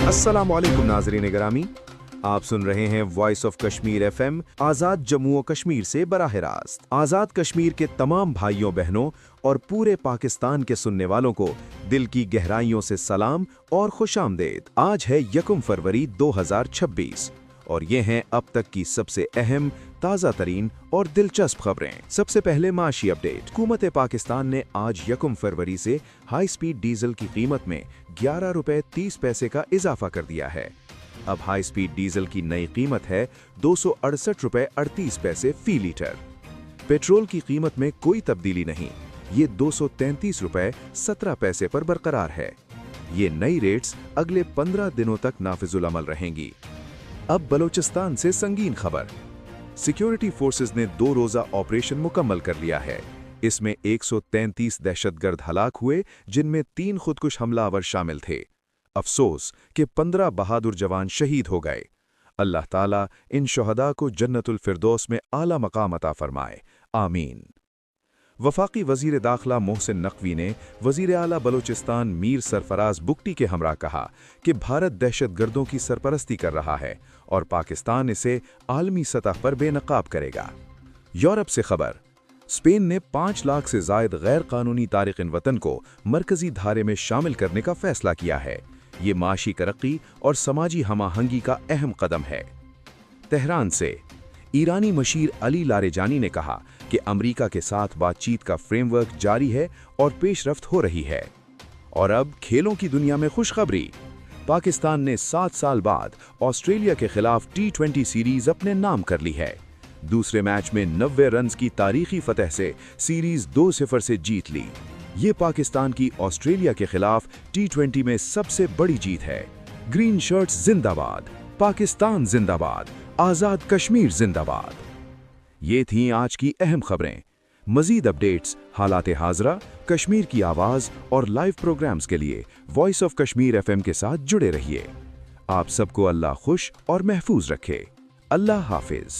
अस्सलाम वालेकुम नाज़रीन गिरामी, आप सुन रहे हैं वॉइस ऑफ कश्मीर एफएम आज़ाद जम्मू व कश्मीर से बराह रास्त। आज़ाद कश्मीर के तमाम भाइयों बहनों और पूरे पाकिस्तान के सुनने वालों को दिल की गहराइयों से सलाम और खुशामदेद। आज है 1 फरवरी 2026 और ये हैं अब तक की सबसे अहम, ताज़ा तरीन और दिलचस्प खबरें। सबसे पहले माशी अपडेट। हुकूमत पाकिस्तान ने आज 1 फरवरी से हाई स्पीड डीजल की कीमत में 11 रुपए 30 पैसे का इजाफा कर दिया है। अब हाई स्पीड डीजल की नई कीमत है 268 रुपए 38 पैसे फी लीटर। पेट्रोल की कीमत में कोई तब्दीली नहीं, ये 233 रुपए 17 पैसे पर बरकरार है। ये नई रेट्स अगले 15 दिनों तक नाफिजुल अमल रहेंगी। अब बलोचिस्तान से संगीन खबर। सिक्योरिटी फोर्सेस ने 2 रोजा ऑपरेशन मुकम्मल कर लिया है। इसमें 133 दहशतगर्द हलाक हुए, जिनमें 3 खुदकुश हमलावर शामिल थे। अफसोस कि 15 बहादुर जवान शहीद हो गए। अल्लाह ताला इन शहदा को जन्नतुल फिरदौस में आला मकाम अता फरमाए, आमीन। वफाकी वजीर दाखिला मोहसिन नकवी ने वजीर आला बलोचिस्तान मीर सरफराज बुगटी के हमरा कहा कि भारत दहशतगर्दों की सरपरस्ती कर रहा है और पाकिस्तान इसे आलमी सतह पर बेनकाब करेगा। यूरोप से खबर। स्पेन ने 5 लाख से जायद गैर कानूनी तारिकिन वतन को मरकजी धारे में शामिल करने का फैसला किया है। ये माशी तरक्की और समाजी हमाहंगी का अहम कदम है। तेहरान से ईरानी मशीर अली लारेजानी ने कहा कि अमेरिका के साथ बातचीत का फ्रेमवर्क जारी है और पेशरफ्त हो रही है। और अब खेलों की दुनिया में खुशखबरी। पाकिस्तान ने 7 साल बाद ऑस्ट्रेलिया के खिलाफ T20 सीरीज अपने नाम कर ली है। दूसरे मैच में 90 रन्स की तारीखी फतह से सीरीज 2-0 से जीत ली। ये पाकिस्तान की ऑस्ट्रेलिया के खिलाफ T20 में सबसे बड़ी जीत है। ग्रीन शर्ट्स जिंदाबाद, पाकिस्तान जिंदाबाद, आज़ाद कश्मीर जिंदाबाद। ये थीं आज की अहम खबरें। मज़ीद अपडेट्स, हालात हाज़रा, कश्मीर की आवाज़ और लाइव प्रोग्राम्स के लिए वॉइस ऑफ कश्मीर एफएम के साथ जुड़े रहिए। आप सबको अल्लाह खुश और महफूज रखे। अल्लाह हाफिज़।